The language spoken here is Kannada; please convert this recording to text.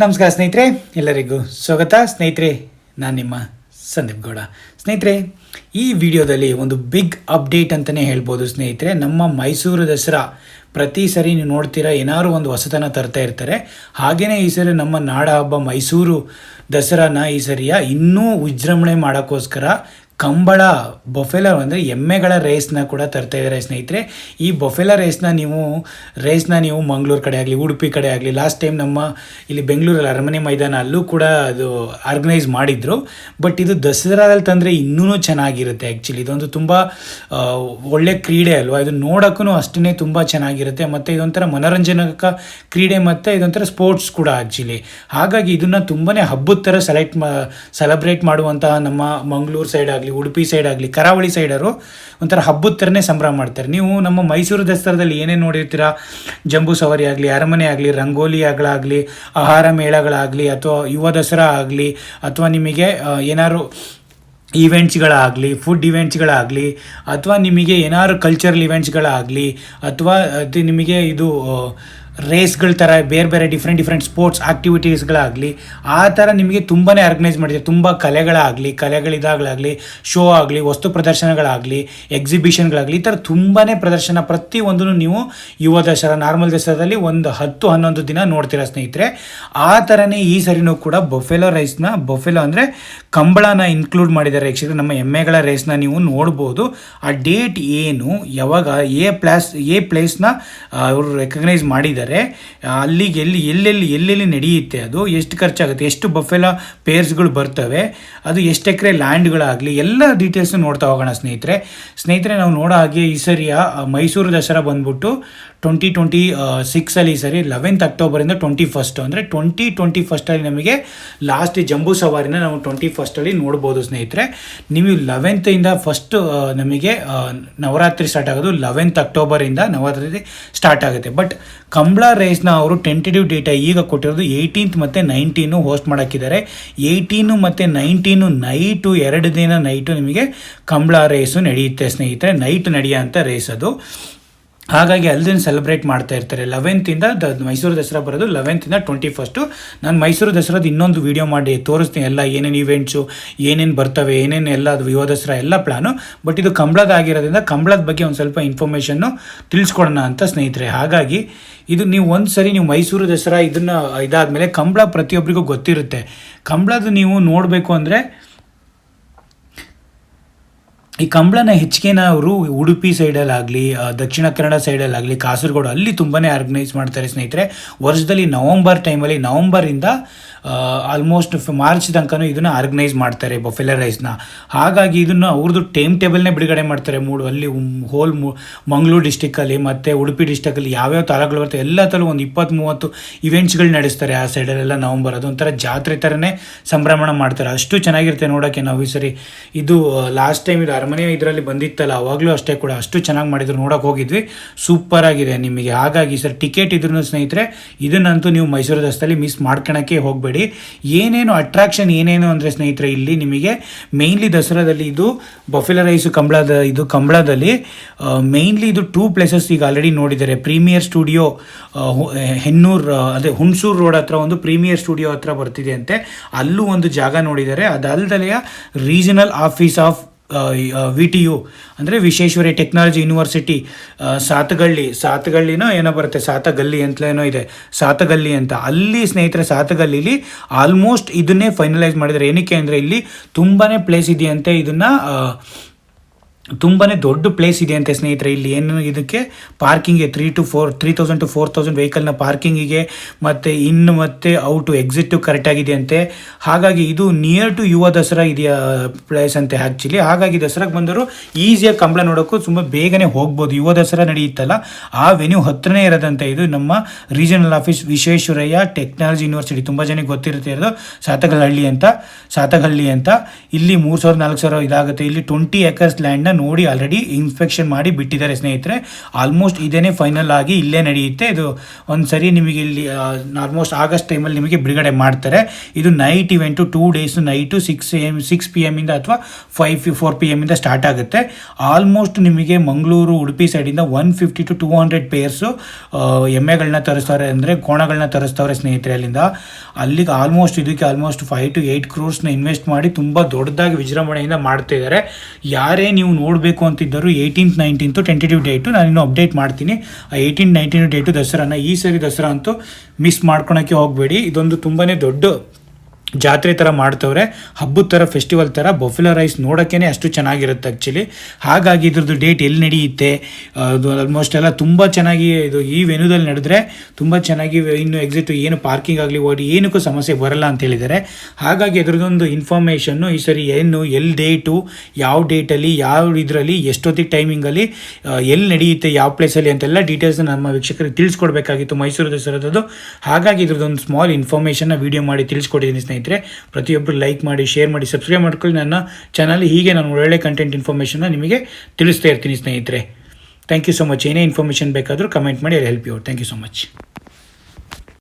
ನಮಸ್ಕಾರ ಸ್ನೇಹಿತರೆ, ಎಲ್ಲರಿಗೂ ಸ್ವಾಗತ. ಸ್ನೇಹಿತರೆ, ನಾನು ನಿಮ್ಮ ಸಂದೀಪ್ ಗೌಡ. ಸ್ನೇಹಿತರೆ, ಈ ವಿಡಿಯೋದಲ್ಲಿ ಒಂದು ಬಿಗ್ ಅಪ್ಡೇಟ್ ಅಂತಲೇ ಹೇಳ್ಬೋದು. ಸ್ನೇಹಿತರೆ, ನಮ್ಮ ಮೈಸೂರು ದಸರಾ ಪ್ರತಿ ಸರಿ ನೀವು ನೋಡ್ತೀರಾ, ಏನಾದ್ರು ಒಂದು ಹೊಸತನ ತರ್ತಾ ಇರ್ತಾರೆ. ಹಾಗೆಯೇ ಈ ಸರಿ ನಮ್ಮ ನಾಡ ಹಬ್ಬ ಮೈಸೂರು ದಸರಾನ ಈ ಸರಿಯ ಇನ್ನೂ ವಿಜೃಂಭಣೆ ಮಾಡೋಕ್ಕೋಸ್ಕರ ಕಂಬಳ ಬೊಫೆಲ ಅಂದರೆ ಎಮ್ಮೆಗಳ ರೇಸ್ನ ಕೂಡ ತರ್ತಾ ಇದ್ದಾರೆ. ಸ್ನೇಹಿತರೆ, ಈ ಬೊಫೆಲ ರೇಸ್ನ ನೀವು ಮಂಗಳೂರು ಕಡೆ ಆಗಲಿ, ಉಡುಪಿ ಕಡೆ ಆಗಲಿ, ಲಾಸ್ಟ್ ಟೈಮ್ ನಮ್ಮ ಇಲ್ಲಿ ಬೆಂಗಳೂರಲ್ಲಿ ಅರಮನೆ ಮೈದಾನ ಅಲ್ಲೂ ಕೂಡ ಅದು ಆರ್ಗನೈಸ್ ಮಾಡಿದರು. ಬಟ್ ಇದು ದಸರಾದಲ್ಲಿ ತಂದರೆ ಇನ್ನೂ ಚೆನ್ನಾಗಿರುತ್ತೆ. ಆ್ಯಕ್ಚುಲಿ ಇದೊಂದು ತುಂಬ ಒಳ್ಳೆ ಕ್ರೀಡೆ ಅಲ್ವಾ, ಇದು ನೋಡೋಕ್ಕೂ ಅಷ್ಟೇ ತುಂಬ ಚೆನ್ನಾಗಿರುತ್ತೆ. ಮತ್ತು ಇದೊಂಥರ ಮನೋರಂಜನಕ ಕ್ರೀಡೆ ಮತ್ತು ಇದೊಂಥರ ಸ್ಪೋರ್ಟ್ಸ್ ಕೂಡ ಆ್ಯಕ್ಚುಲಿ. ಹಾಗಾಗಿ ಇದನ್ನು ತುಂಬಾ ಹಬ್ಬದ ಥರ ಸೆಲೆಬ್ರೇಟ್ ಮಾಡುವಂತಹ ನಮ್ಮ ಮಂಗಳೂರು ಸೈಡ್ ಆಗಲಿ, ಉಡುಪಿ ಸೈಡ್ ಆಗಲಿ, ಕರಾವಳಿ ಸೈಡರು ಒಂಥರ ಹಬ್ಬದ ಥರನೇ ಸಂಭ್ರಮ ಮಾಡ್ತಾರೆ. ನೀವು ನಮ್ಮ ಮೈಸೂರು ದಸರಾದಲ್ಲಿ ಏನೇನು ನೋಡಿರ್ತೀರಾ, ಜಂಬೂ ಸವಾರಿ ಆಗಲಿ, ಅರಮನೆ ಆಗಲಿ, ರಂಗೋಲಿಗಳಾಗಲಿ, ಆಹಾರ ಮೇಳಗಳಾಗಲಿ, ಅಥವಾ ಯುವ ದಸರಾ ಆಗಲಿ, ಅಥವಾ ನಿಮಗೆ ಏನಾದ್ರು ಈವೆಂಟ್ಸ್ಗಳಾಗಲಿ, ಫುಡ್ ಈವೆಂಟ್ಸ್ಗಳಾಗಲಿ, ಅಥವಾ ನಿಮಗೆ ಏನಾದ್ರು ಕಲ್ಚರಲ್ ಈವೆಂಟ್ಸ್ಗಳಾಗಲಿ, ಅಥವಾ ಅದು ನಿಮಗೆ ಇದು ರೇಸ್ಗಳ ಥರ ಬೇರೆ ಬೇರೆ ಡಿಫ್ರೆಂಟ್ ಸ್ಪೋರ್ಟ್ಸ್ ಆ್ಯಕ್ಟಿವಿಟೀಸ್ಗಳಾಗಲಿ, ಆ ಥರ ನಿಮಗೆ ತುಂಬಾ ಆರ್ಗನೈಸ್ ಮಾಡಿದ್ದಾರೆ. ತುಂಬ ಕಲೆಗಳಿದಾಗಲಾಗಲಿ, ಶೋ ಆಗಲಿ, ವಸ್ತು ಪ್ರದರ್ಶನಗಳಾಗಲಿ, ಎಕ್ಸಿಬಿಷನ್ಗಳಾಗಲಿ, ಈ ಥರ ತುಂಬಾ ಪ್ರದರ್ಶನ ಪ್ರತಿಯೊಂದೂ ನೀವು ಯುವ ದಸರಾ, ನಾರ್ಮಲ್ ದಸರಾದಲ್ಲಿ ಒಂದು 10-11 ದಿನ ನೋಡ್ತೀರಾ ಸ್ನೇಹಿತರೆ. ಆ ಥರನೇ ಈ ಸರಿನೂ ಕೂಡ ಬೊಫೆಲೋ ಅಂದರೆ ಕಂಬಳನ ಇನ್ಕ್ಲೂಡ್ ಮಾಡಿದ್ದಾರೆ. ಆ್ಯಕ್ಚುಲಿ ನಮ್ಮ ಎಮ್ಮೆಗಳ ರೇಸ್ನ ನೀವು ನೋಡ್ಬೋದು. ಆ ಡೇಟ್ ಏನು, ಯಾವಾಗ, ಎ ಪ್ಲೇಸ್ನ ಅವರು ರೆಕಗ್ನೈಸ್ ಮಾಡಿದ್ದಾರೆ, ಅಲ್ಲಿಗೆ ಎಲ್ಲೆಲ್ಲಿ ನಡೆಯುತ್ತೆ, ಅದು ಎಷ್ಟು ಖರ್ಚಾಗುತ್ತೆ, ಎಷ್ಟು ಬಫೆಲೋ ಪೇರ್ಸ್ಗಳು ಬರ್ತವೆ, ಅದು ಎಷ್ಟು ಎಕರೆ ಲ್ಯಾಂಡ್ಗಳಾಗಲಿ, ಎಲ್ಲ ಡೀಟೇಲ್ಸು ನೋಡ್ತಾ ಹೋಗೋಣ ಸ್ನೇಹಿತರೆ. ನಾವು ನೋಡೋ ಹಾಗೆ ಈ ಸರಿಯ ಮೈಸೂರು ದಸರಾ ಬಂದ್ಬಿಟ್ಟು 2026 ಈ ಸರಿ 11th ಅಕ್ಟೋಬರಿಂದ 21st ಅಂದರೆ 2021 ನಮಗೆ ಲಾಸ್ಟ್ ಜಂಬೂ ಸವಾರಿನ ನಾವು 21st ನೋಡ್ಬೋದು ಸ್ನೇಹಿತರೆ. ನೀವು 11th ಇಂದ ಫಸ್ಟ್ ನಮಗೆ ನವರಾತ್ರಿ ಸ್ಟಾರ್ಟ್ ಆಗೋದು 11th ಅಕ್ಟೋಬರಿಂದ ನವರಾತ್ರಿ ಸ್ಟಾರ್ಟ್ ಆಗುತ್ತೆ. ಬಟ್ ಕಂಬಳ ರೇಸ್ನ ಅವರು ಟೆಂಟೇಟಿವ್ ಡೇಟಾ ಈಗ ಕೊಟ್ಟಿರೋದು 18th ಮತ್ತು 19 ಹೋಸ್ಟ್ ಮಾಡೋಕ್ಕಿದ್ದಾರೆ. 18 ಮತ್ತು 19 ನೈಟು, 2 ದಿನ ನೈಟು ನಿಮಗೆ ಕಂಬಳ ರೇಸು ನಡೆಯುತ್ತೆ ಸ್ನೇಹಿತರೆ. ನೈಟ್ ನಡೆಯೋಂಥ ರೇಸ್ ಅದು. ಹಾಗಾಗಿ ಅಲ್ಲಿಂದ ಸೆಲೆಬ್ರೇಟ್ ಮಾಡ್ತಾ ಇರ್ತಾರೆ. 11th ಇಂದ ಮೈಸೂರು ದಸರಾ ಬರೋದು 11th ಇಂದ 21st. ನಾನು ಮೈಸೂರು ದಸರಾದ ಇನ್ನೊಂದು ವೀಡಿಯೋ ಮಾಡಿ ತೋರಿಸ್ತೀನಿ, ಎಲ್ಲ ಏನೇನು ಇವೆಂಟ್ಸು, ಏನೇನು ಬರ್ತವೆ, ಏನೇನು ಎಲ್ಲ ಅದು ಯುವ ದಸರಾ ಎಲ್ಲ ಪ್ಲಾನು. ಬಟ್ ಇದು ಕಂಬಳದ ಆಗಿರೋದ್ರಿಂದ ಕಂಬಳದ ಬಗ್ಗೆ ಒಂದು ಸ್ವಲ್ಪ ಇನ್ಫಾರ್ಮೇಷನ್ನು ತಿಳಿಸ್ಕೊಡೋಣ ಅಂತ ಸ್ನೇಹಿತರೆ. ಹಾಗಾಗಿ ಇದು ನೀವು ಒಂದು ಸರಿ ನೀವು ಮೈಸೂರು ದಸರಾ ಇದಾದಮೇಲೆ ಕಂಬಳ ಪ್ರತಿಯೊಬ್ಬರಿಗೂ ಗೊತ್ತಿರುತ್ತೆ. ಕಂಬಳದ ನೀವು ನೋಡಬೇಕು ಅಂದರೆ ಈ ಕಂಬಳನ ಹೆಚ್ಚಿಗೆ ಅವರು ಉಡುಪಿ ಸೈಡಲ್ಲಾಗಲಿ, ದಕ್ಷಿಣ ಕನ್ನಡ ಸೈಡಲ್ಲಾಗಲಿ, ಕಾಸರಗೋಡು ಅಲ್ಲಿ ತುಂಬಾ ಆರ್ಗನೈಸ್ ಮಾಡ್ತಾರೆ ಸ್ನೇಹಿತರೆ. ವರ್ಷದಲ್ಲಿ ನವಂಬರಿಂದ ಆಲ್ಮೋಸ್ಟ್ ಮಾರ್ಚ್ ತನಕ ಇದನ್ನು ಆರ್ಗನೈಸ್ ಮಾಡ್ತಾರೆ ಬೊಫೆಲೋ ರೈಸ್ನ. ಹಾಗಾಗಿ ಇದನ್ನು ಅವ್ರದ್ದು ಟೈಮ್ ಟೇಬಲ್ನೇ ಬಿಡುಗಡೆ ಮಾಡ್ತಾರೆ. ಅಲ್ಲಿ ಹೋಲ್ ಮಂಗಳೂರು ಡಿಸ್ಟಿಕ್ಕಲ್ಲಿ ಮತ್ತು ಉಡುಪಿ ಡಿಸ್ಟಿಕಲ್ಲಿ ಯಾವ್ಯಾವ ತಾಲೂಕುಗಳು ಬರ್ತವೆ ಎಲ್ಲ ಥರ ಒಂದು 20-30 ಇವೆಂಟ್ಸ್ಗಳು ನಡೆಸ್ತಾರೆ ಆ ಸೈಡಲ್ಲೆಲ್ಲ. ನವಂಬರ್ ಅದೊಂಥರ ಜಾತ್ರೆ ಥರನೇ ಸಂಭ್ರಮಣ ಮಾಡ್ತಾರೆ. ಅಷ್ಟು ಚೆನ್ನಾಗಿರುತ್ತೆ ನೋಡೋಕ್ಕೆ. ನಾವು ಈ ಸರಿ ಇದು ಲಾಸ್ಟ್ ಟೈಮ್ ಇದು ಅರಮನೆ ಇದರಲ್ಲಿ ಬಂದಿತ್ತಲ್ಲ, ಅವಾಗಲೂ ಅಷ್ಟೇ ಕೂಡ ಅಷ್ಟು ಚೆನ್ನಾಗಿ ಮಾಡಿದ್ರು, ನೋಡೋಕೆ ಹೋಗಿದ್ವಿ, ಸೂಪರ್ ಆಗಿದೆ ನಿಮಗೆ. ಹಾಗಾಗಿ ಸರ್ ಟಿಕೆಟ್ ಇದ್ರೂ ಸ್ನೇಹಿತರೆ ಇದನ್ನಂತೂ ನೀವು ಮೈಸೂರು ದಸರಾದಲ್ಲಿ ಮಿಸ್ ಮಾಡ್ಕೊಳಕ್ಕೆ ಹೋಗಬೇಡಿ. ಏನೇನು ಅಟ್ರಾಕ್ಷನ್ ಏನೇನು ಅಂದರೆ ಸ್ನೇಹಿತರೆ, ಇಲ್ಲಿ ನಿಮಗೆ ಮೇಯ್ನ್ಲಿ ದಸರಾದಲ್ಲಿ ಇದು ಬಫೆಲೋ ರೈಸು ಕಂಬಳದಲ್ಲಿ ಮೇಯ್ನ್ಲಿ ಇದು 2 ಪ್ಲೇಸಸ್ ಈಗ ಆಲ್ರೆಡಿ ನೋಡಿದ್ದಾರೆ. ಪ್ರೀಮಿಯರ್ ಸ್ಟುಡಿಯೋ ಹುಣಸೂರು ರೋಡ್ ಹತ್ರ ಒಂದು ಪ್ರೀಮಿಯರ್ ಸ್ಟುಡಿಯೋ ಹತ್ರ ಬರ್ತಿದೆ ಅಂತೆ, ಅಲ್ಲೂ ಒಂದು ಜಾಗ ನೋಡಿದ್ದಾರೆ. ಅದಲ್ಲದೆ ರೀಜನಲ್ ಆಫೀಸ್ ಆಫ್ VTU ಅಂದರೆ ವಿಶ್ವೇಶ್ವರಯ್ಯ ಟೆಕ್ನಾಲಜಿ ಯೂನಿವರ್ಸಿಟಿ ಸಾತಗಳ್ಳಿನೋ ಏನೋ ಬರುತ್ತೆ, ಸಾತಗಲ್ಲಿ ಅಂತಲೇನೋ ಇದೆ, ಸಾತಗಲ್ಲಿ ಅಂತ. ಅಲ್ಲಿ ಸ್ನೇಹಿತರೆ ಸಾತಗಲ್ಲಿಲಿ ಆಲ್ಮೋಸ್ಟ್ ಇದನ್ನೇ ಫೈನಲೈಸ್ ಮಾಡಿದ್ದಾರೆ. ಏನಕ್ಕೆ ಅಂದರೆ ಇಲ್ಲಿ ತುಂಬಾ ಪ್ಲೇಸ್ ಇದೆಯಂತೆ, ಇದನ್ನು ತುಂಬಾ ದೊಡ್ಡ ಪ್ಲೇಸ್ ಇದೆ ಅಂತೆ ಸ್ನೇಹಿತರೆ. ಇಲ್ಲಿ ಏನು ಇದಕ್ಕೆ ಪಾರ್ಕಿಂಗ್ಗೆ 3,000 to 4,000 ವೆಹಿಕಲ್ನ ಪಾರ್ಕಿಂಗಿಗೆ ಮತ್ತು ಔಟು ಎಕ್ಸಿಟ್ಟು ಕರೆಕ್ಟಾಗಿದೆ ಅಂತೆ. ಹಾಗಾಗಿ ಇದು ನಿಯರ್ ಟು ಯುವ ದಸರಾ ಇದೆಯಾ ಪ್ಲೇಸ್ ಅಂತೆ ಆ್ಯಕ್ಚುಲಿ. ಹಾಗಾಗಿ ದಸರಾಗೆ ಬಂದವರು ಈಸಿಯಾಗಿ ಕಂಬಳ ನೋಡೋಕ್ಕೂ ತುಂಬ ಬೇಗನೆ ಹೋಗ್ಬೋದು. ಯುವ ದಸರಾ ನಡೆಯುತ್ತಲ್ಲ ಆ ವೆನ್ಯೂ ಹತ್ರನೇ ಇರೋದಂತೆ. ಇದು ನಮ್ಮ regional office Visvesvaraya technology university, ತುಂಬ ಜನಕ್ಕೆ ಗೊತ್ತಿರುತ್ತೆ ಇರೋದು ಸಾತಗಳ್ಳಿ ಅಂತ. ಇಲ್ಲಿ 3,000-4,000 ಇದಾಗುತ್ತೆ. ಇಲ್ಲಿ 20 acres ಲ್ಯಾಂಡ್ನ ನೋಡಿ ಆಲ್ರೆಡಿ ಇನ್ಸ್ಪೆಕ್ಷನ್ ಮಾಡಿ ಬಿಟ್ಟಿದ್ದಾರೆ ಸ್ನೇಹಿತರೆ. ಆಲ್ಮೋಸ್ಟ್ ಇದೇನೇ ಫೈನಲ್ ಆಗಿ ಇಲ್ಲೇ ನಡೆಯುತ್ತೆ. ಇದು ಒಂದು ಸರಿ ನಿಮಗೆ ಇಲ್ಲಿ ಆಲ್ಮೋಸ್ಟ್ ಆಗಸ್ಟ್ ಟೈಮಲ್ಲಿ ನಿಮಗೆ ಬಿಡುಗಡೆ ಮಾಡ್ತಾರೆ. ಇದು night event 2 days night 6 PM ಇಂದ ಅಥವಾ 4 PM ಇಂದ ಸ್ಟಾರ್ಟ್ ಆಗುತ್ತೆ. ಆಲ್ಮೋಸ್ಟ್ ನಿಮಗೆ ಮಂಗಳೂರು ಉಡುಪಿ ಸೈಡಿಂದ 150 to 200 ಪೇರ್ಸು ಎಮ್ಮೆಗಳನ್ನ ತರಿಸ್ತಾರೆ, ಅಂದರೆ ಕೋಣಗಳನ್ನ ತರಿಸ್ತವ್ರೆ ಸ್ನೇಹಿತರೆ. ಅಲ್ಲಿಗೆ ಆಲ್ಮೋಸ್ಟ್ 5 to 8 crores ಇನ್ವೆಸ್ಟ್ ಮಾಡಿ ತುಂಬ ದೊಡ್ಡದಾಗಿ ವಿಜೃಂಭಣೆಯಿಂದ ಮಾಡ್ತಾ ಇದ್ದಾರೆ. ಯಾರೇ ನೀವು ನೋಡಬೇಕು ಅಂತಿದ್ದರು 18th 19th ಟೆಂಟೇಟಿವ್ ಡೇಟು ನಾನು ಇನ್ನೂ ಅಪ್ಡೇಟ್ ಮಾಡ್ತೀನಿ. 18th 19th ಡೇಟು ದಸರಾನ, ಈ ಸರಿ ದಸರಾ ಅಂತೂ ಮಿಸ್ ಮಾಡ್ಕೊಳಕ್ಕೆ ಹೋಗಬೇಡಿ. ಇದೊಂದು ತುಂಬಾ ದೊಡ್ಡ ಜಾತ್ರೆ ಥರ ಮಾಡ್ತವ್ರೆ, ಹಬ್ಬದ ಥರ, ಫೆಸ್ಟಿವಲ್ ಥರ. ಬಫೆಲೋ ರೈಸ್ ನೋಡೋಕ್ಕೇ ಅಷ್ಟು ಚೆನ್ನಾಗಿರುತ್ತೆ ಆ್ಯಕ್ಚುಲಿ. ಹಾಗಾಗಿ ಇದ್ರದ್ದು ಡೇಟ್ ಎಲ್ಲಿ ನಡೆಯುತ್ತೆ, ಅದು ಆಲ್ಮೋಸ್ಟ್ ಎಲ್ಲ ತುಂಬ ಚೆನ್ನಾಗಿ ಇದು ಈ ವೆನ್ಯೂದಲ್ಲಿ ನಡೆದ್ರೆ ತುಂಬ ಚೆನ್ನಾಗಿ ಇನ್ನು ಎಕ್ಸಿಟ್ ಏನು ಪಾರ್ಕಿಂಗ್ ಆಗಲಿ ಓಡಿ ಏನಕ್ಕೂ ಸಮಸ್ಯೆ ಬರಲ್ಲ ಅಂತ ಹೇಳಿದ್ದಾರೆ. ಹಾಗಾಗಿ ಅದರದ್ದೊಂದು ಇನ್ಫಾರ್ಮೇಷನ್ನು ಈ ಸರಿ ಎಲ್ಲಿ ಡೇಟು, ಯಾವ ಡೇಟಲ್ಲಿ, ಯಾವ ಇದರಲ್ಲಿ, ಎಷ್ಟೊತ್ತಿಗೆ ಟೈಮಿಂಗಲ್ಲಿ, ಎಲ್ಲಿ ನಡೆಯುತ್ತೆ, ಯಾವ ಪ್ಲೇಸಲ್ಲಿ ಅಂತೆಲ್ಲ ಡೀಟೇಲ್ಸ್ ನಮ್ಮ ವೀಕ್ಷಕರಿಗೆ ತಿಳಿಸ್ಕೊಡ್ಬೇಕಾಗಿತ್ತು ಮೈಸೂರು ದಸರಾದದ್ದು. ಹಾಗಾಗಿ ಇದ್ರದ್ದೊಂದು ಸ್ಮಾಲ್ ಇನ್ಫಾರ್ಮೇಷನ್ನ ವೀಡಿಯೋ ಮಾಡಿ ತಿಳಿಸ್ಕೊಟ್ಟಿದ್ದೀನಿ ಸ್ನೇಹಿತರೆ. ಪ್ರತಿಯೊಬ್ಬರು ಲೈಕ್ ಮಾಡಿ, ಶೇರ್ ಮಾಡಿ, ಸಬ್ಸ್ಕ್ರೈಬ್ ಮಾಡ್ಕೊಳ್ಳಿ ನನ್ನ ಚಾನಲ್. ಹೀಗೆ ನಾನು ಒಳ್ಳೆ ಕಂಟೆಂಟ್ ಇನ್ಫಾರ್ಮೇಷನ್ನ ನಿಮಗೆ ತಿಳಿಸ್ತಾ ಇರ್ತೀನಿ ಸ್ನೇಹಿತರೆ. Thank you so much. ಏನೇ ಇನ್ಫಾರ್ಮೇಷನ್ ಬೇಕಾದರೂ ಕಮೆಂಟ್ ಮಾಡಿ, I help you out. Thank you so much.